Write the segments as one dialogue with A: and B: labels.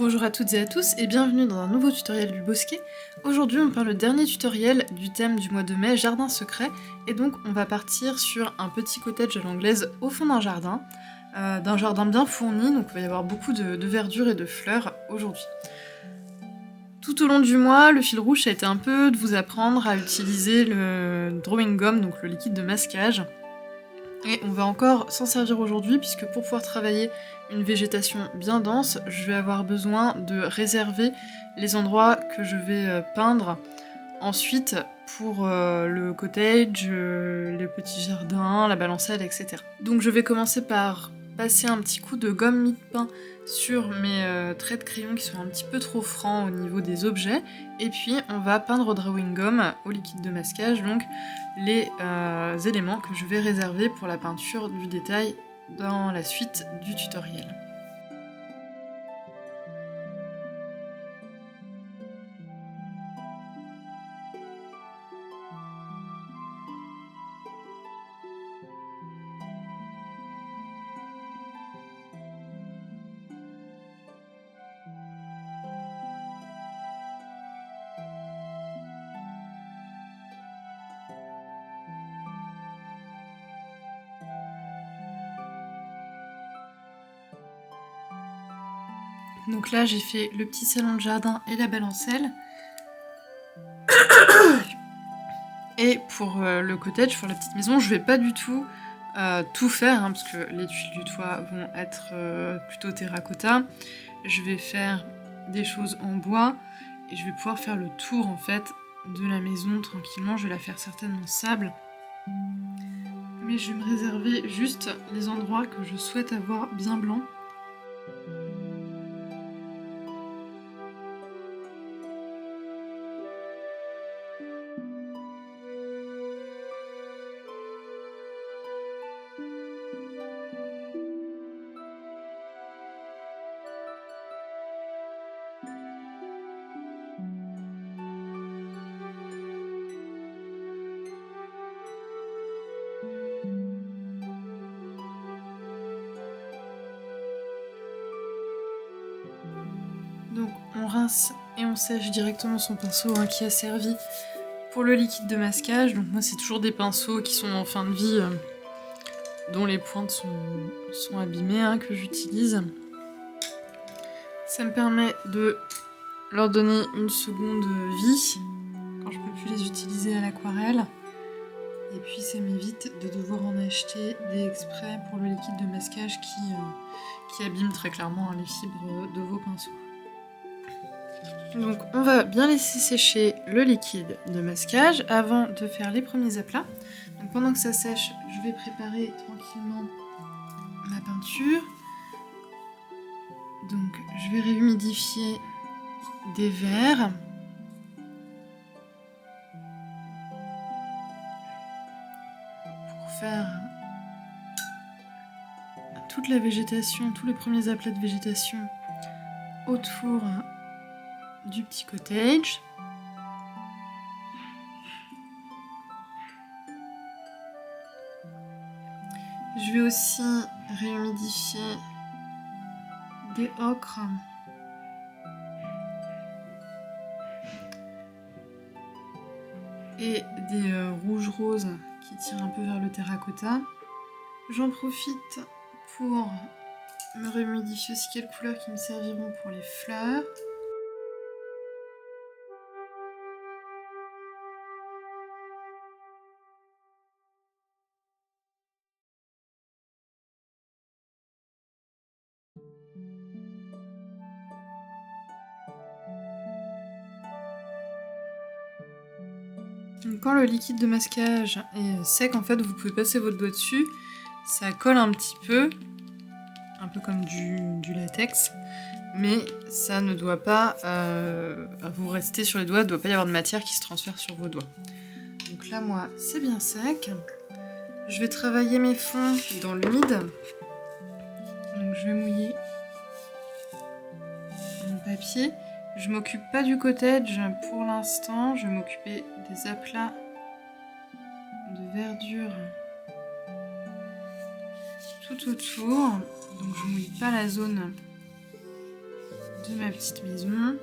A: Bonjour à toutes et à tous et bienvenue dans un nouveau tutoriel du Bosquet. Aujourd'hui on parle le dernier tutoriel du thème du mois de mai, jardin secret, et donc on va partir sur un petit cottage à l'anglaise au fond d'un jardin bien fourni, donc il va y avoir beaucoup de verdure et de fleurs aujourd'hui. Tout au long du mois, le fil rouge ça a été un peu de vous apprendre à utiliser le drawing gum, donc le liquide de masquage. Et on va encore s'en servir aujourd'hui puisque pour pouvoir travailler une végétation bien dense, je vais avoir besoin de réserver les endroits que je vais peindre ensuite pour le cottage, les petits jardins, la balancelle, etc. Donc je vais commencer par passer un petit coup de gomme mie-de-pain sur mes traits de crayon qui sont un petit peu trop francs au niveau des objets, et puis on va peindre au drawing gum, au liquide de masquage, donc les éléments que je vais réserver pour la peinture du détail dans la suite du tutoriel. Donc là j'ai fait le petit salon de jardin et la balancelle. Et pour le cottage, pour la petite maison, je vais pas du tout tout faire, hein, parce que les tuiles du toit vont être plutôt terracotta. Je vais faire des choses en bois et je vais pouvoir faire le tour en fait de la maison tranquillement. Je vais la faire certainement sable. Mais je vais me réserver juste les endroits que je souhaite avoir bien blancs. Donc on rince et on sèche directement son pinceau, hein, qui a servi pour le liquide de masquage. Donc moi c'est toujours des pinceaux qui sont en fin de vie, dont les pointes sont abîmées, hein, que j'utilise. Ça me permet de leur donner une seconde vie quand je peux plus les utiliser à l'aquarelle. Et puis ça m'évite de devoir en acheter des exprès pour le liquide de masquage qui abîme très clairement, hein, les fibres de vos pinceaux. Donc on va bien laisser sécher le liquide de masquage avant de faire les premiers aplats. Donc pendant que ça sèche, je vais préparer tranquillement ma peinture. Donc je vais réhumidifier des verres. Pour faire toute la végétation, tous les premiers aplats de végétation autour du petit cottage. Je vais aussi réhumidifier des ocres et des rouges roses qui tirent un peu vers le terracotta. J'en profite pour me réhumidifier aussi quelques couleurs qui me serviront pour les fleurs. Donc quand le liquide de masquage est sec, en fait, vous pouvez passer votre doigt dessus. Ça colle un petit peu comme du latex, mais ça ne doit pas vous rester sur les doigts, il ne doit pas y avoir de matière qui se transfère sur vos doigts. Donc là, moi, c'est bien sec. Je vais travailler mes fonds dans l'humide. Donc je vais mouiller mon papier. Je m'occupe pas du cottage pour l'instant, je vais m'occuper des aplats de verdure tout autour. Donc je mouille pas la zone de ma petite maison.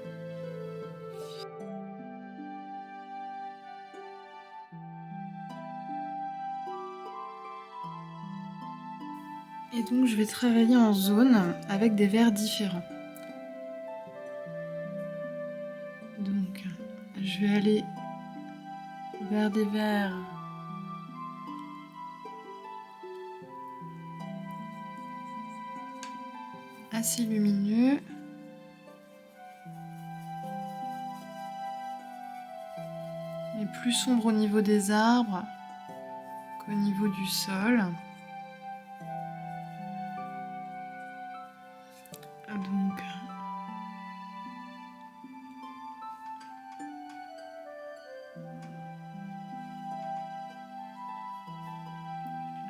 A: Et donc je vais travailler en zone avec des verres différents. Donc je vais aller vers des verres assez lumineux. Mais plus sombre au niveau des arbres qu'au niveau du sol. Donc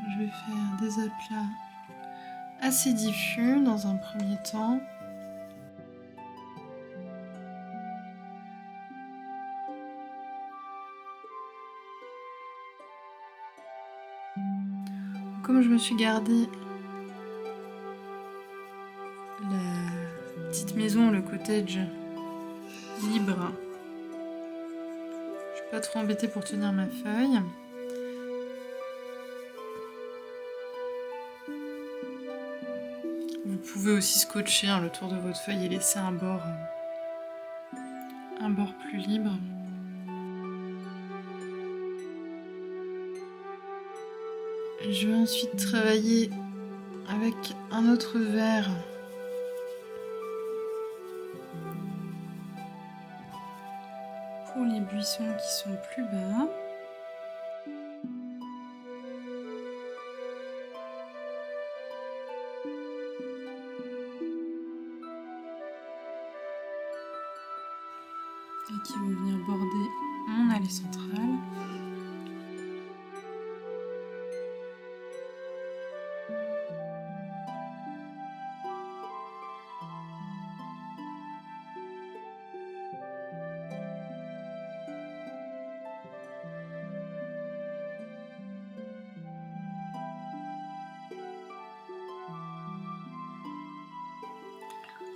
A: je vais faire des aplats assez diffus dans un premier temps. Comme je me suis gardé la petite maison, le cottage libre, je suis pas trop embêtée pour tenir ma feuille. Vous pouvez aussi scotcher le tour de votre feuille et laisser un bord plus libre. Je vais ensuite travailler avec un autre verre pour les buissons qui sont plus bas. Et qui vont venir border mon allée centrale.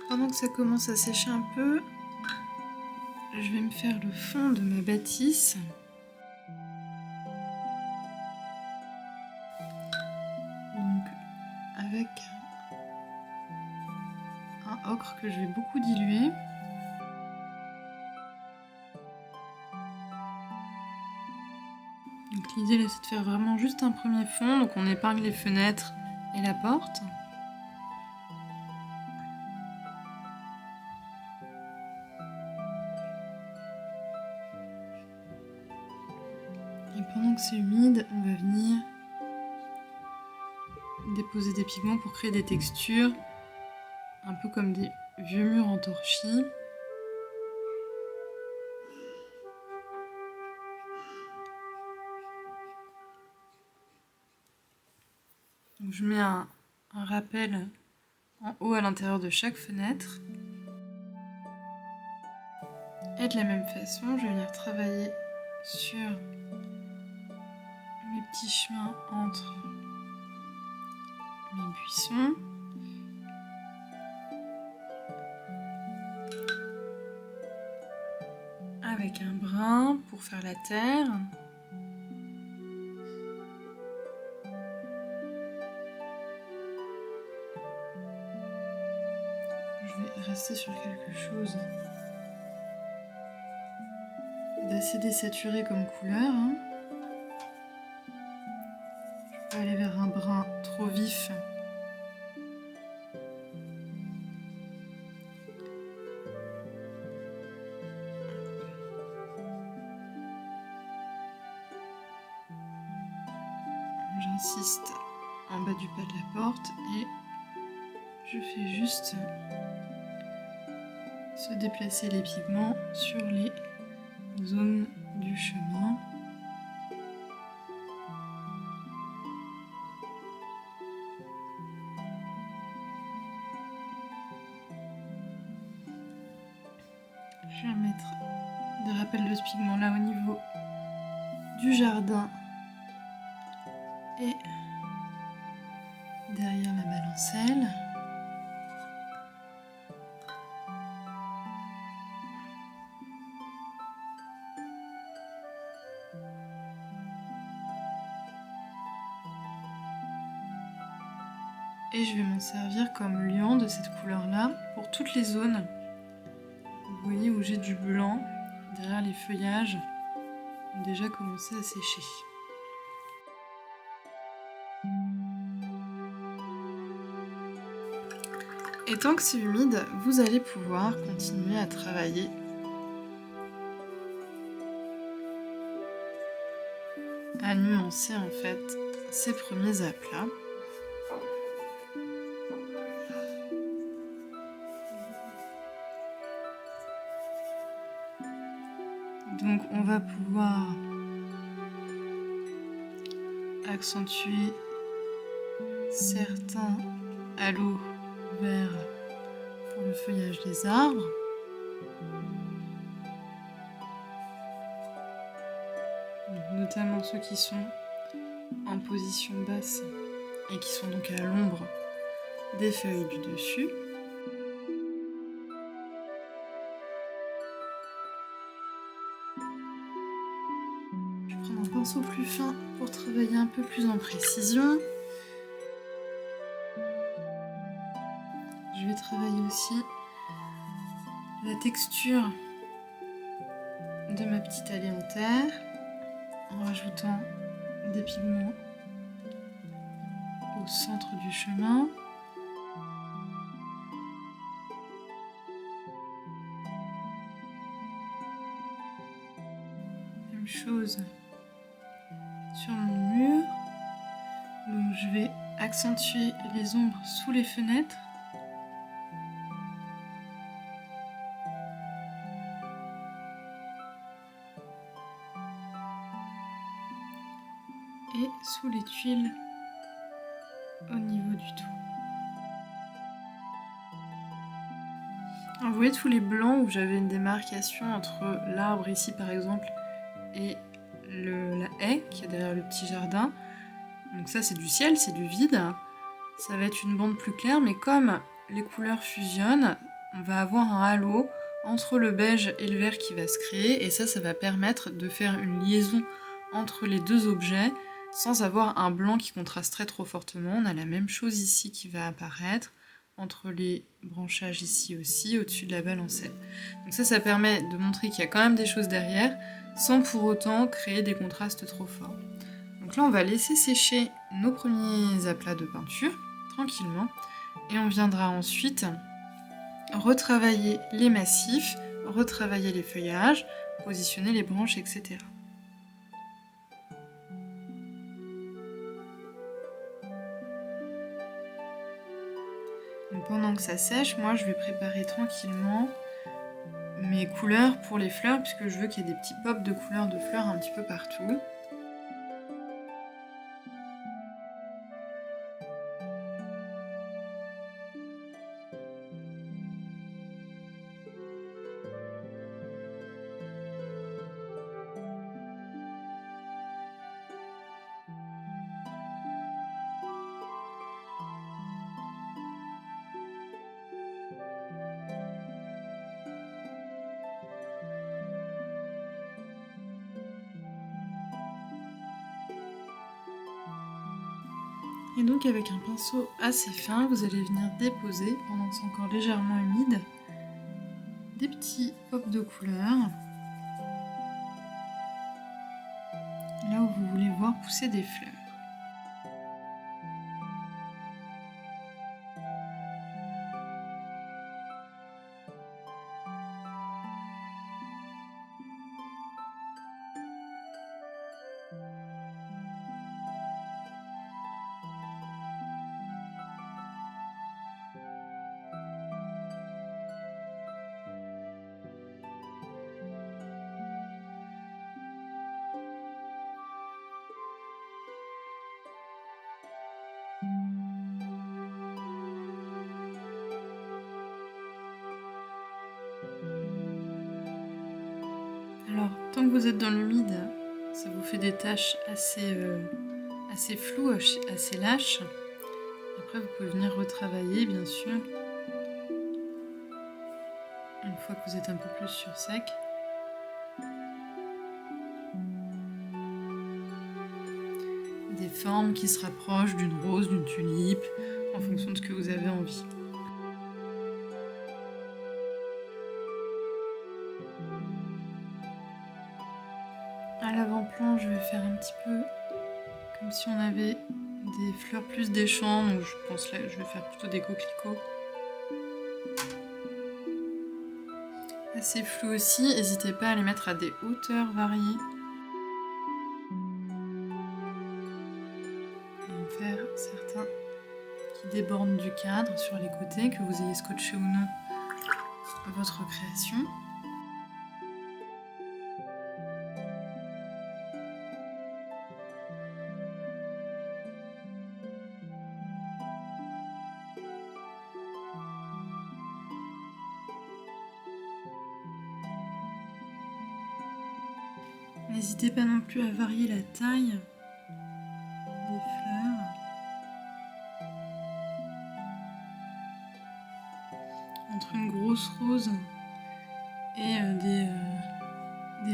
A: Pendant que ça commence à sécher un peu, je vais me faire le fond de ma bâtisse. Donc avec un ocre que je vais beaucoup diluer. Donc l'idée là c'est de faire vraiment juste un premier fond, donc on épargne les fenêtres et la porte. Et pendant que c'est humide, on va venir déposer des pigments pour créer des textures, un peu comme des vieux murs en torchis. Donc je mets un rappel en haut à l'intérieur de chaque fenêtre. Et de la même façon, je vais venir travailler sur mes petits chemins entre mes buissons. Avec un brin pour faire la terre. Je vais rester sur quelque chose d'assez désaturé comme couleur. Je vais aller vers un brun trop vif. J'insiste en bas du pas de la porte et je fais juste se déplacer les pigments sur les zones du chemin. Je vais mettre des rappels de ce pigment là au niveau du jardin et derrière la balancelle. Et je vais m'en servir comme liant de cette couleur-là pour toutes les zones. Vous voyez où j'ai du blanc derrière les feuillages ont déjà commencé à sécher. Et tant que c'est humide, vous allez pouvoir continuer à travailler à nuancer en fait ces premiers aplats. Donc on va pouvoir accentuer certains halos verts pour le feuillage des arbres. Notamment ceux qui sont en position basse et qui sont donc à l'ombre des feuilles du dessus. Je vais prendre un pinceau plus fin pour travailler un peu plus en précision. Je vais travailler aussi la texture de ma petite allée en terre en rajoutant des pigments au centre du chemin. Même chose sur mon mur. Donc je vais accentuer les ombres sous les fenêtres. Et sous les tuiles au niveau du toit. Alors, vous voyez tous les blancs où j'avais une démarcation entre l'arbre ici par exemple et la haie qui est derrière le petit jardin. Donc ça c'est du ciel, c'est du vide. Ça va être une bande plus claire, mais comme les couleurs fusionnent, on va avoir un halo entre le beige et le vert qui va se créer, et ça va permettre de faire une liaison entre les deux objets sans avoir un blanc qui contrasterait trop fortement. On a la même chose ici qui va apparaître entre les branchages ici aussi, au-dessus de la balancelle. Donc ça permet de montrer qu'il y a quand même des choses derrière, sans pour autant créer des contrastes trop forts. Donc là, on va laisser sécher nos premiers aplats de peinture, tranquillement, et on viendra ensuite retravailler les massifs, retravailler les feuillages, positionner les branches, etc. Donc pendant que ça sèche, moi je vais préparer tranquillement mes couleurs pour les fleurs, puisque je veux qu'il y ait des petits pops de couleurs de fleurs un petit peu partout. Et donc avec un pinceau assez fin, vous allez venir déposer, pendant que c'est encore légèrement humide, des petits pops de couleur, là où vous voulez voir pousser des fleurs. Alors, tant que vous êtes dans l'humide, ça vous fait des taches assez floues, assez lâches. Après, vous pouvez venir retravailler, bien sûr, une fois que vous êtes un peu plus sur sec. Des formes qui se rapprochent d'une rose, d'une tulipe, en fonction de ce que vous avez envie. À l'avant-plan, je vais faire un petit peu comme si on avait des fleurs plus des champs, donc je pense là je vais faire plutôt des coquelicots. Assez flou aussi, n'hésitez pas à les mettre à des hauteurs variées. Et en faire certains qui débordent du cadre sur les côtés, que vous ayez scotché ou non votre création. N'hésitez pas non plus à varier la taille des fleurs. Entre une grosse rose et des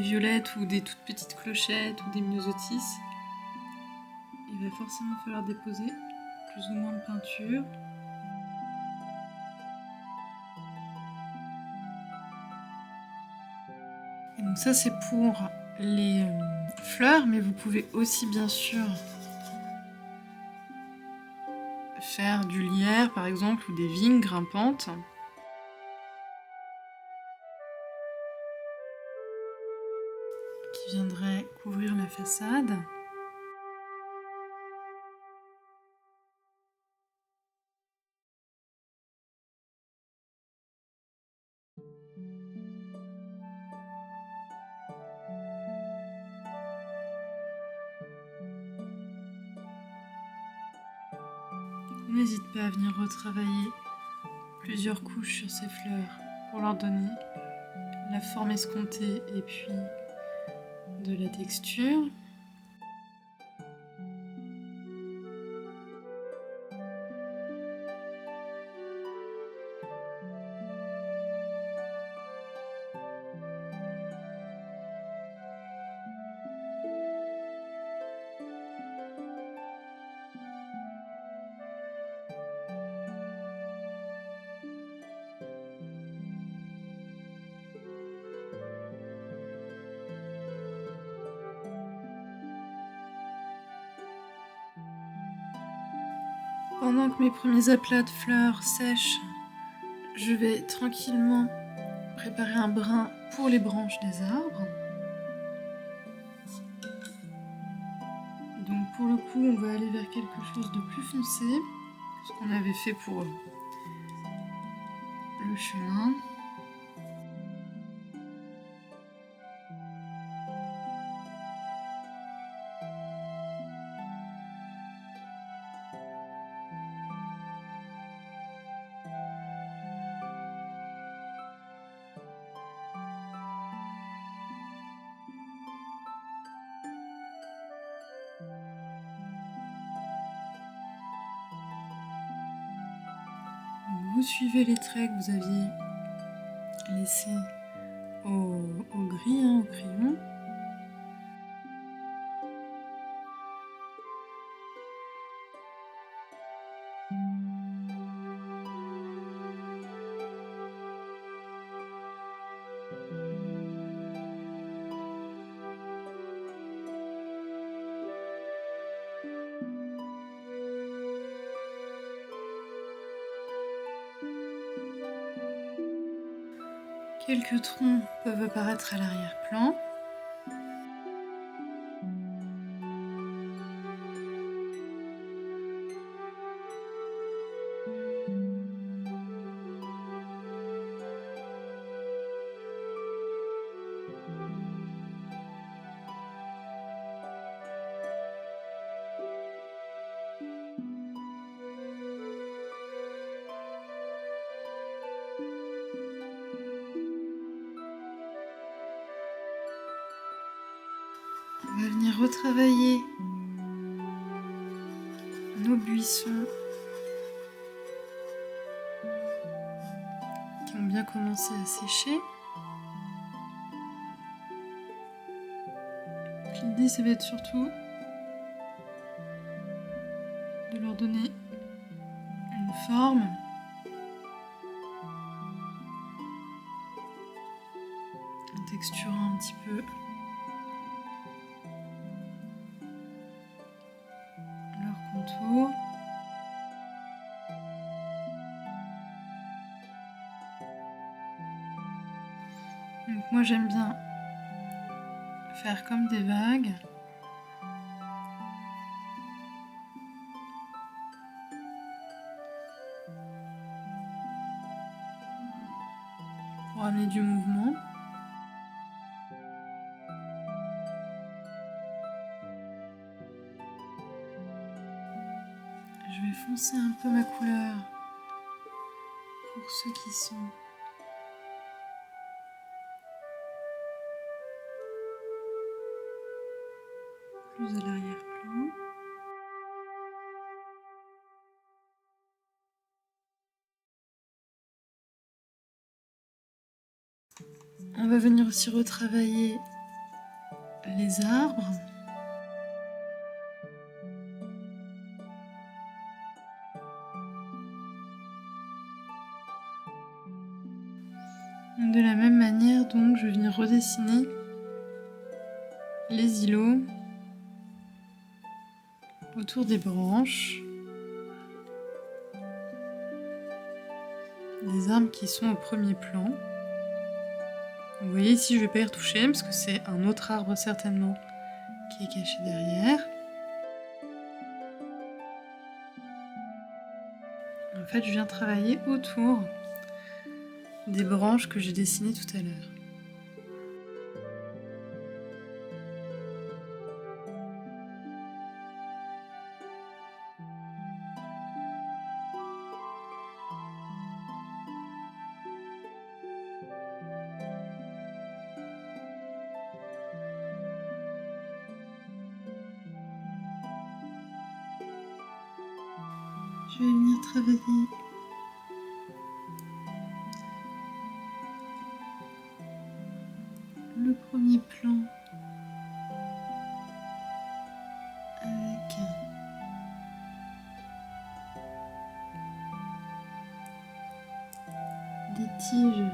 A: violettes ou des toutes petites clochettes ou des myosotis, il va forcément falloir déposer plus ou moins de peinture. Et donc ça c'est pour les fleurs, mais vous pouvez aussi bien sûr faire du lierre par exemple ou des vignes grimpantes. Qui viendraient couvrir la façade. N'hésite pas à venir retravailler plusieurs couches sur ces fleurs pour leur donner la forme escomptée et puis de la texture. Pendant que mes premiers aplats de fleurs sèchent, je vais tranquillement préparer un brin pour les branches des arbres. Donc pour le coup, on va aller vers quelque chose de plus foncé, ce qu'on avait fait pour le chemin. Vous suivez les traits que vous aviez laissés au gris, au crayon. Quelques troncs peuvent apparaître à l'arrière-plan. On va venir retravailler nos buissons qui ont bien commencé à sécher. L'idée, ça va être surtout de leur donner forme. En texturant un petit peu leur contour. Donc moi j'aime bien faire comme des vagues. Pour amener du mouvement. Je vais foncer un peu ma couleur pour ceux qui sont plus à l'arrière-plan. On va venir aussi retravailler les arbres. De la même manière, donc, je vais venir redessiner les îlots autour des branches, des arbres qui sont au premier plan. Vous voyez ici, je ne vais pas y retoucher parce que c'est un autre arbre certainement qui est caché derrière. En fait, je viens travailler autour des branches que j'ai dessinées tout à l'heure. Je vais venir travailler le premier plan avec des tiges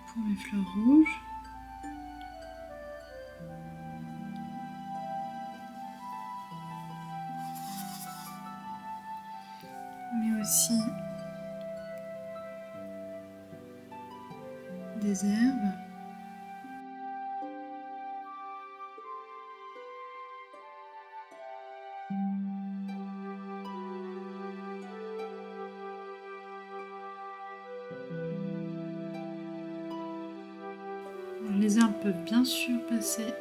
A: pour mes fleurs rouges. Mais aussi des herbes. Les herbes peuvent bien sûr passer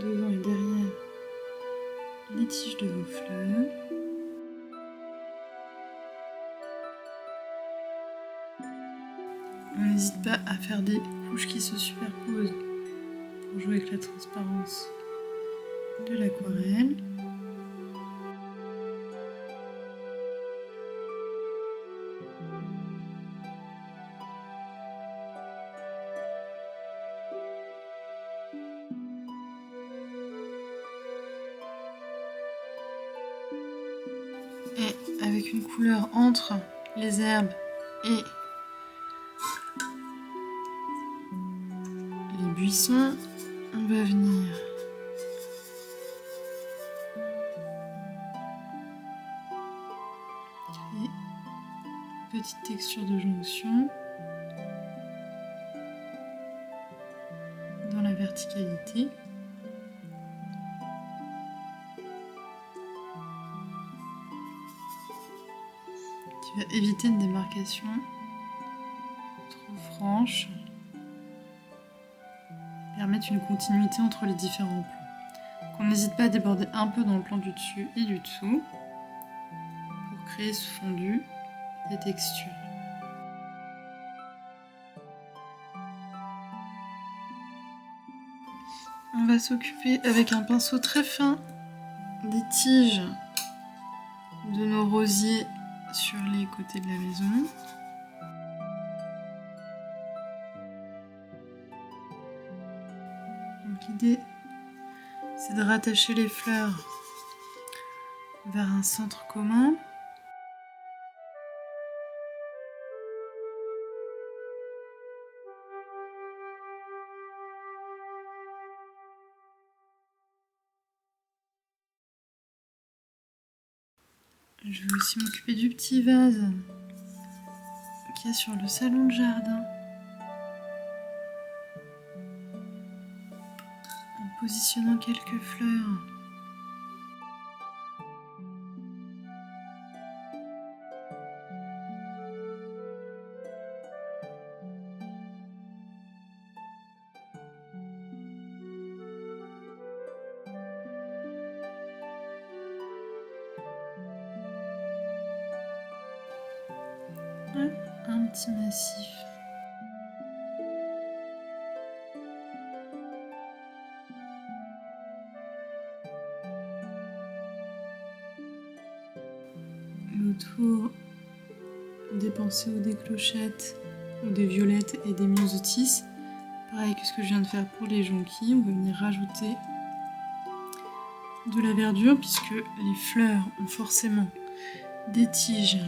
A: devant et derrière les tiges de vos fleurs. On n'hésite pas à faire des couches qui se superposent pour jouer avec la transparence de l'aquarelle. Et avec une couleur entre les herbes et les buissons, on va venir créer une petite texture de jonction dans la verticalité. Qui va éviter une démarcation trop franche, permettre une continuité entre les différents plans. On n'hésite pas à déborder un peu dans le plan du dessus et du dessous pour créer ce fondu des textures. On va s'occuper avec un pinceau très fin des tiges de nos rosiers sur les côtés de la maison. Donc l'idée, c'est de rattacher les fleurs vers un centre commun. Je vais aussi m'occuper du petit vase qu'il y a sur le salon de jardin. En positionnant quelques fleurs. Un petit massif. Et autour, des pensées ou des clochettes, ou des violettes et des myosotis. Pareil que ce que je viens de faire pour les jonquilles, on va venir rajouter de la verdure puisque les fleurs ont forcément des tiges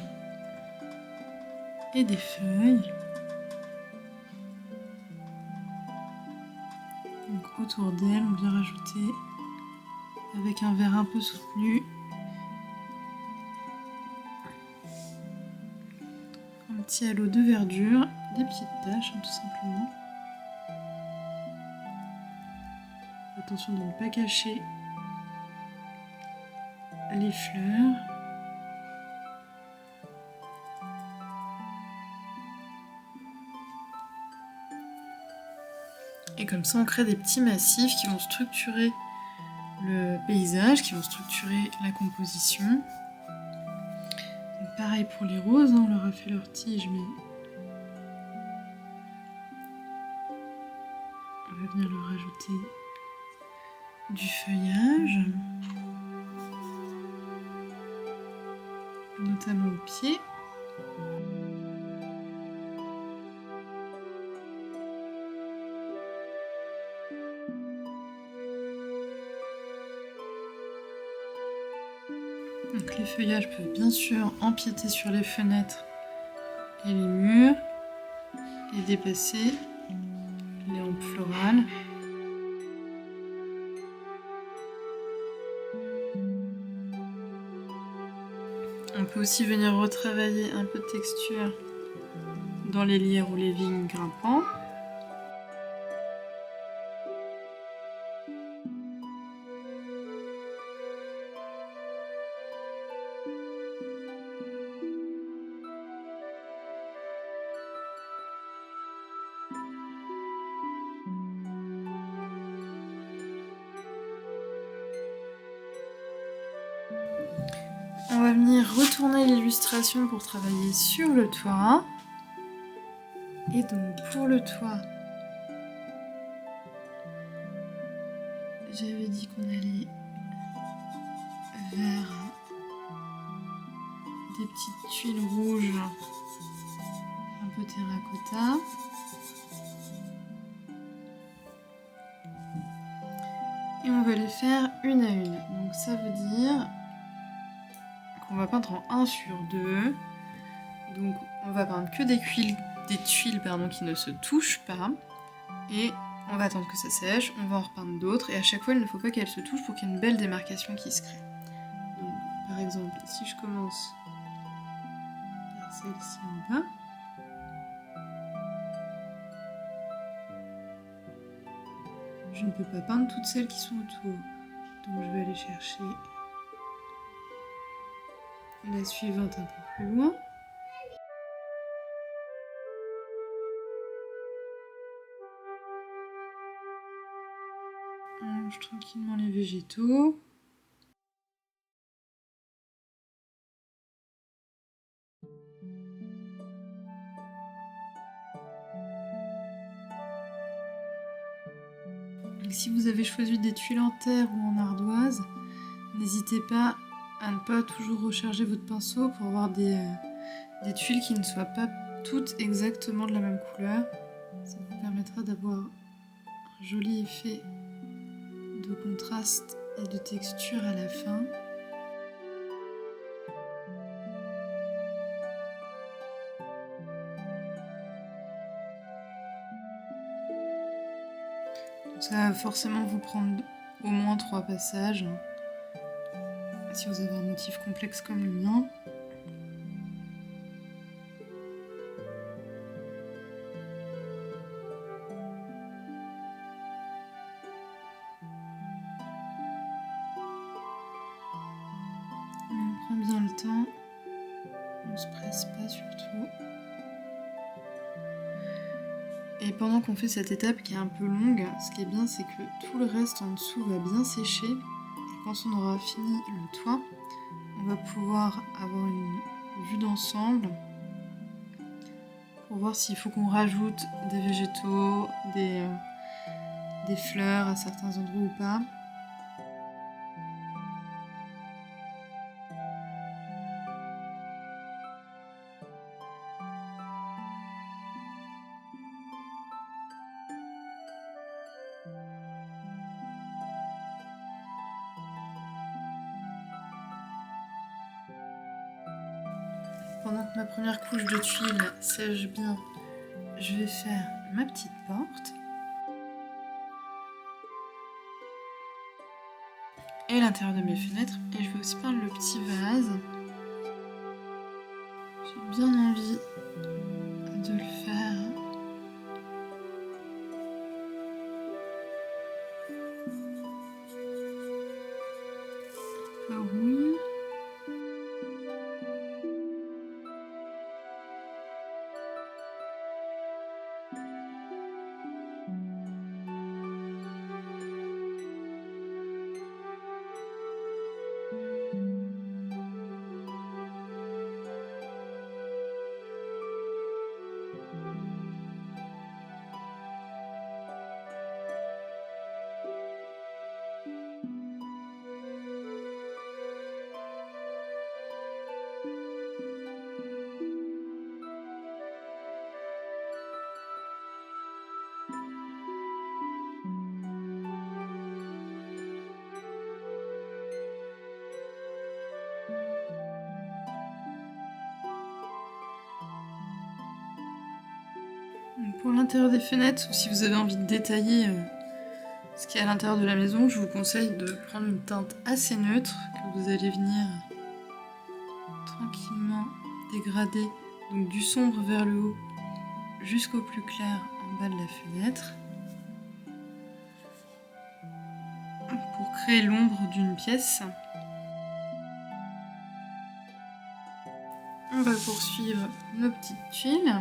A: et des feuilles. Donc autour d'elle, on vient rajouter avec un verre un peu soutenu un petit halo de verdure, des petites taches tout simplement. Attention de ne pas cacher les fleurs. Et comme ça, on crée des petits massifs qui vont structurer le paysage, qui vont structurer la composition. Donc pareil pour les roses, on leur a fait leur tige, mais on va venir leur rajouter du feuillage, notamment au pied. Donc les feuillages peuvent bien sûr empiéter sur les fenêtres et les murs et dépasser les lampes florales. On peut aussi venir retravailler un peu de texture dans les lierres ou les vignes grimpants. On va venir retourner l'illustration pour travailler sur le toit. Et donc pour le toit, j'avais dit qu'on allait vers des petites tuiles rouges un peu terracotta. Et on va les faire une à une. Donc ça veut dire qu'on va peindre en 1 sur 2. Donc on va peindre que des tuiles qui ne se touchent pas. Et on va attendre que ça sèche, on va en repeindre d'autres. Et à chaque fois, il ne faut pas qu'elles se touchent pour qu'il y ait une belle démarcation qui se crée. Donc par exemple, si je commence par celle-ci en bas, je ne peux pas peindre toutes celles qui sont autour. Donc je vais aller chercher la suivante un peu plus loin. On range tranquillement les végétaux. Si vous avez choisi des tuiles en terre ou en ardoise, n'hésitez pas à ne pas toujours recharger votre pinceau pour avoir des tuiles qui ne soient pas toutes exactement de la même couleur. Ça vous permettra d'avoir un joli effet de contraste et de texture à la fin. Ça va forcément vous prendre au moins 3 passages, si vous avez un motif complexe comme le mien. On prend bien le temps, on se presse pas surtout. Et pendant qu'on fait cette étape qui est un peu longue, ce qui est bien, c'est que tout le reste en dessous va bien sécher. Et quand on aura fini le toit, on va pouvoir avoir une vue d'ensemble pour voir s'il faut qu'on rajoute des végétaux, des fleurs à certains endroits ou pas. Pendant que ma première couche de tuiles sèche bien, je vais faire ma petite porte. Et l'intérieur de mes fenêtres. Et je vais aussi peindre le petit vase. J'ai bien envie de le faire. Un peu rouille. Pour l'intérieur des fenêtres, ou si vous avez envie de détailler ce qui est à l'intérieur de la maison, je vous conseille de prendre une teinte assez neutre que vous allez venir tranquillement dégrader, donc du sombre vers le haut jusqu'au plus clair en bas de la fenêtre, pour créer l'ombre d'une pièce. On va poursuivre nos petites tuiles.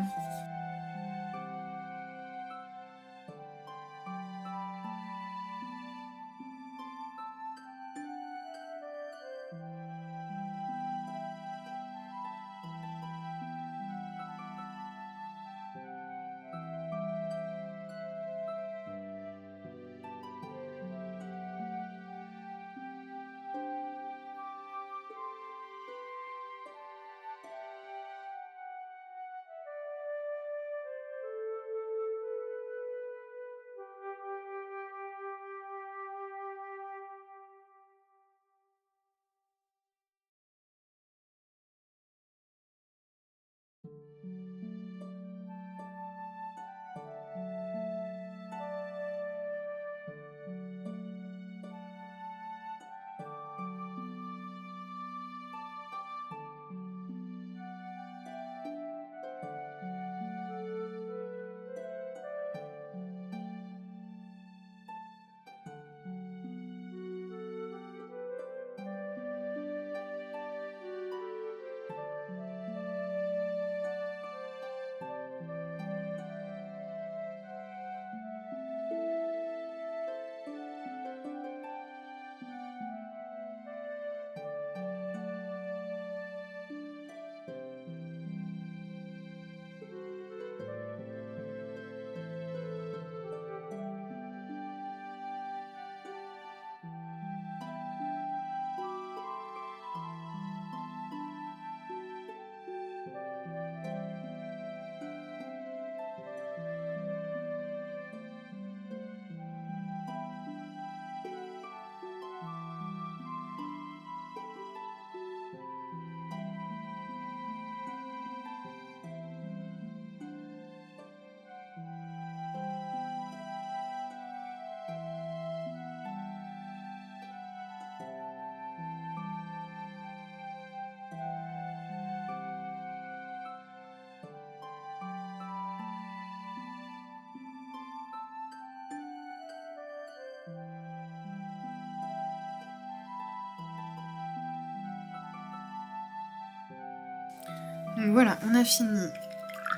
A: Donc voilà, on a fini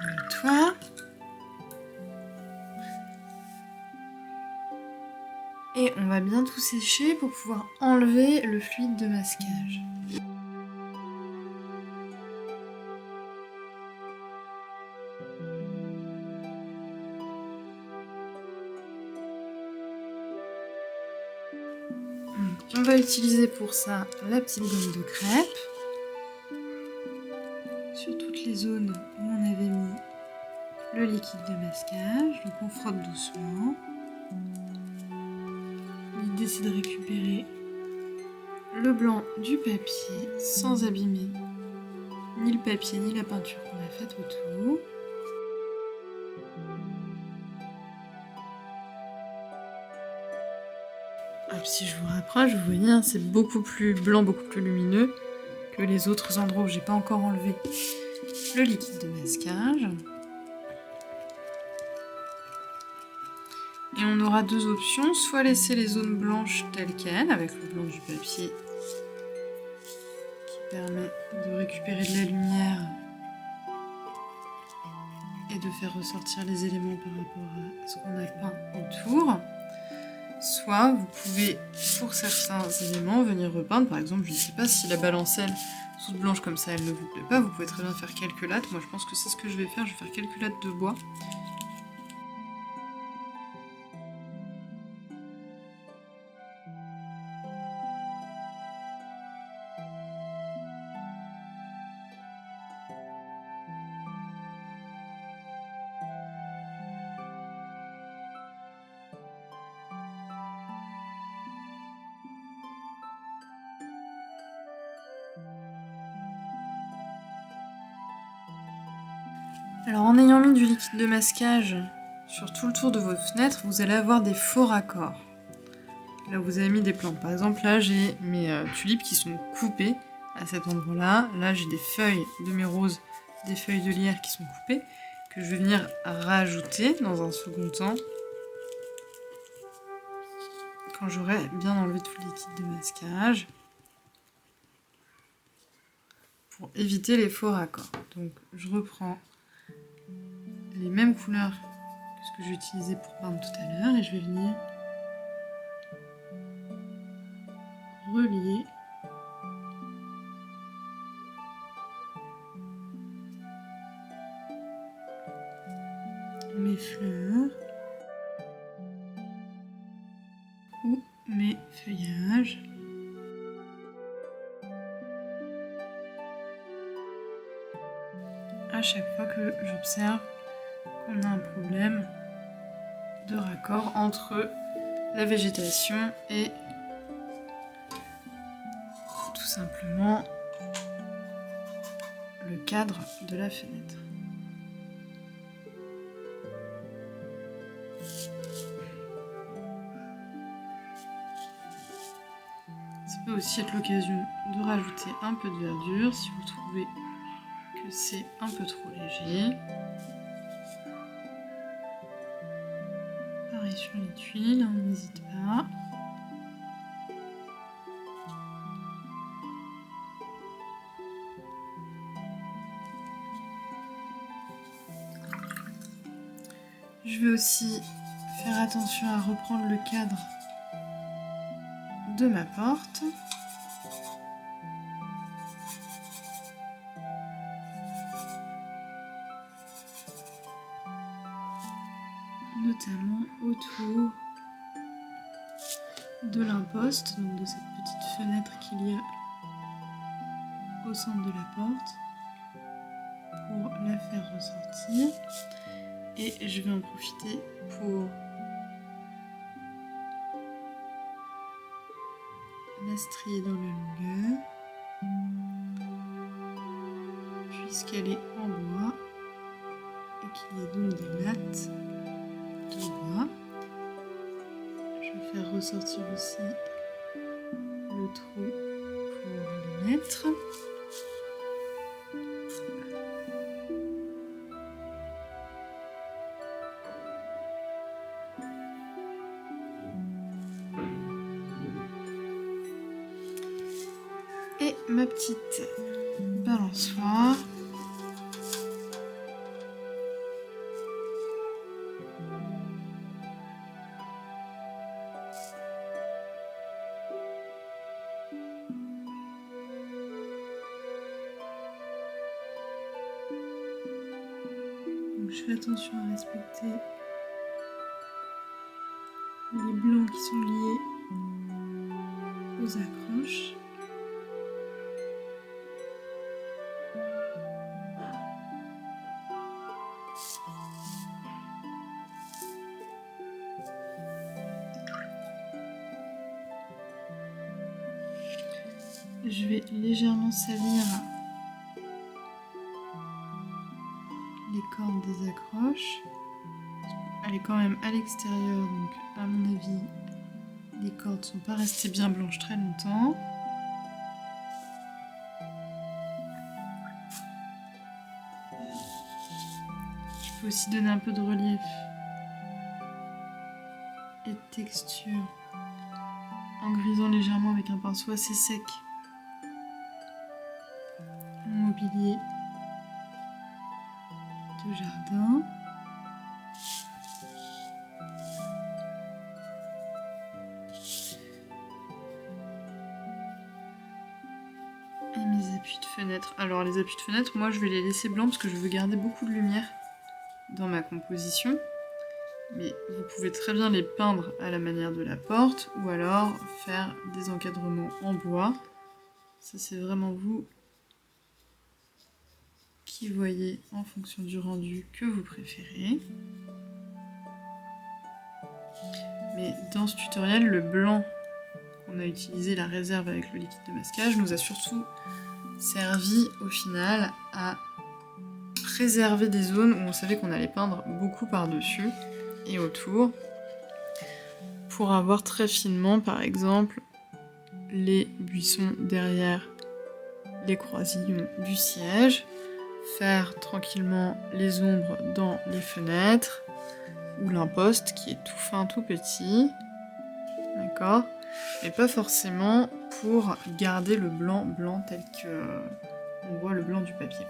A: le toit. Et on va bien tout sécher pour pouvoir enlever le fluide de masquage. On va utiliser pour ça la petite gomme de crêpe sur toutes les zones où on avait mis le liquide de masquage. Donc on frotte doucement. L'idée c'est de récupérer le blanc du papier sans abîmer ni le papier ni la peinture qu'on a faite autour. Alors, si je vous rapproche, vous voyez, hein, c'est beaucoup plus blanc, beaucoup plus lumineux que les autres endroits où j'ai pas encore enlevé le liquide de masquage. Et on aura deux options, soit laisser les zones blanches telles quelles, avec le blanc du papier qui permet de récupérer de la lumière et de faire ressortir les éléments par rapport à ce qu'on a peint autour. Soit vous pouvez, pour certains éléments, venir repeindre. Par exemple, je ne sais pas si la balancelle toute blanche comme ça, elle ne vous plaît pas, vous pouvez très bien faire quelques lattes. Moi, je pense que c'est ce que je vais faire. Je vais faire quelques lattes de bois. Alors en ayant mis du liquide de masquage sur tout le tour de votre fenêtre, vous allez avoir des faux raccords. Là vous avez mis des plantes. Par exemple là j'ai mes tulipes qui sont coupées à cet endroit-là. Là j'ai des feuilles de mes roses, des feuilles de lierre qui sont coupées, que je vais venir rajouter dans un second temps. Quand j'aurai bien enlevé tout le liquide de masquage. Pour éviter les faux raccords. Donc je reprends les mêmes couleurs que ce que j'ai utilisé pour peindre tout à l'heure et je vais venir relier mes fleurs ou mes feuillages. À chaque fois que j'observe qu'on a un problème de raccord entre la végétation et tout simplement le cadre de la fenêtre. Ça peut aussi être l'occasion de rajouter un peu de verdure si vous trouvez que c'est un peu trop léger. Pareil sur les tuiles, on n'hésite pas. Je vais aussi faire attention à reprendre le cadre de ma porte. Notamment autour de l'imposte, donc de cette petite fenêtre qu'il y a au centre de la porte, pour la faire ressortir. Et je vais en profiter pour la strier dans la longueur, puisqu'elle est en bois et qu'il y a donc des lattes de bois. Je vais faire ressortir aussi le trou pour le mettre. Et ma petite balançoire je fais attention à respecter les blancs qui sont liés aux accroches. Je vais légèrement salir les cordes des accroches. Elle est quand même à l'extérieur, donc à mon avis, les cordes ne sont pas restées bien blanches très longtemps. Je peux aussi donner un peu de relief et de texture en grisant légèrement avec un pinceau assez sec mon mobilier de jardin. Et mes appuis de fenêtre. Alors les appuis de fenêtre, moi je vais les laisser blancs parce que je veux garder beaucoup de lumière dans ma composition. Mais vous pouvez très bien les peindre à la manière de la porte ou alors faire des encadrements en bois. Ça c'est vraiment vous qui voyez en fonction du rendu que vous préférez. Mais dans ce tutoriel, le blanc qu'on a utilisé, la réserve avec le liquide de masquage, nous a surtout servi au final à préserver des zones où on savait qu'on allait peindre beaucoup par-dessus et autour, pour avoir très finement par exemple les buissons derrière les croisillons du siège, faire tranquillement les ombres dans les fenêtres, ou l'imposte qui est tout fin, tout petit, d'accord, mais pas forcément pour garder le blanc tel que on voit le blanc du papier.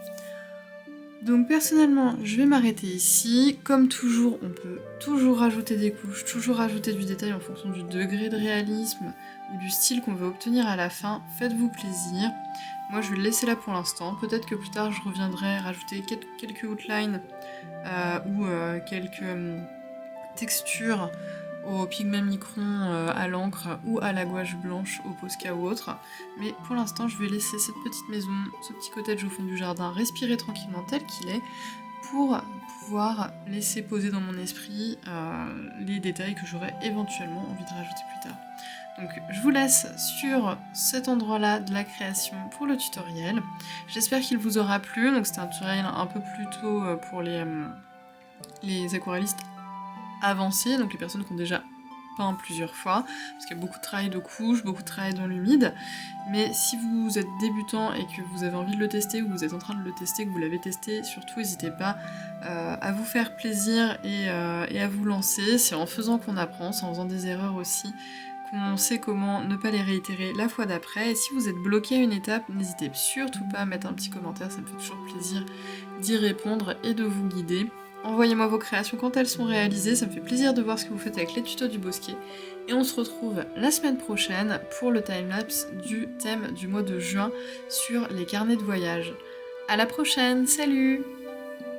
A: Donc personnellement, je vais m'arrêter ici. Comme toujours, on peut toujours rajouter des couches, toujours rajouter du détail en fonction du degré de réalisme ou du style qu'on veut obtenir à la fin. Faites-vous plaisir. Moi, je vais le laisser là pour l'instant. Peut-être que plus tard, je reviendrai rajouter quelques outlines ou quelques textures au pigment micron à l'encre ou à la gouache blanche au Posca ou autre. Mais pour l'instant, je vais laisser cette petite maison, ce petit cottage au fond du jardin respirer tranquillement tel qu'il est pour pouvoir laisser poser dans mon esprit les détails que j'aurais éventuellement envie de rajouter plus tard. Donc je vous laisse sur cet endroit-là de la création pour le tutoriel. J'espère qu'il vous aura plu. Donc c'était un tutoriel un peu plus tôt pour les aquarellistes avancés, donc les personnes qui ont déjà peint plusieurs fois, parce qu'il y a beaucoup de travail de couche, beaucoup de travail dans l'humide. Mais si vous êtes débutant et que vous avez envie de le tester, ou vous êtes en train de le tester, que vous l'avez testé, surtout n'hésitez pas à vous faire plaisir et à vous lancer. C'est en faisant qu'on apprend, c'est en faisant des erreurs aussi qu'on sait comment ne pas les réitérer la fois d'après. Et si vous êtes bloqué à une étape, n'hésitez surtout pas à mettre un petit commentaire, ça me fait toujours plaisir d'y répondre et de vous guider. Envoyez-moi vos créations quand elles sont réalisées, ça me fait plaisir de voir ce que vous faites avec les tutos du Bosquet. Et on se retrouve la semaine prochaine pour le timelapse du thème du mois de juin sur les carnets de voyage. À la prochaine, salut!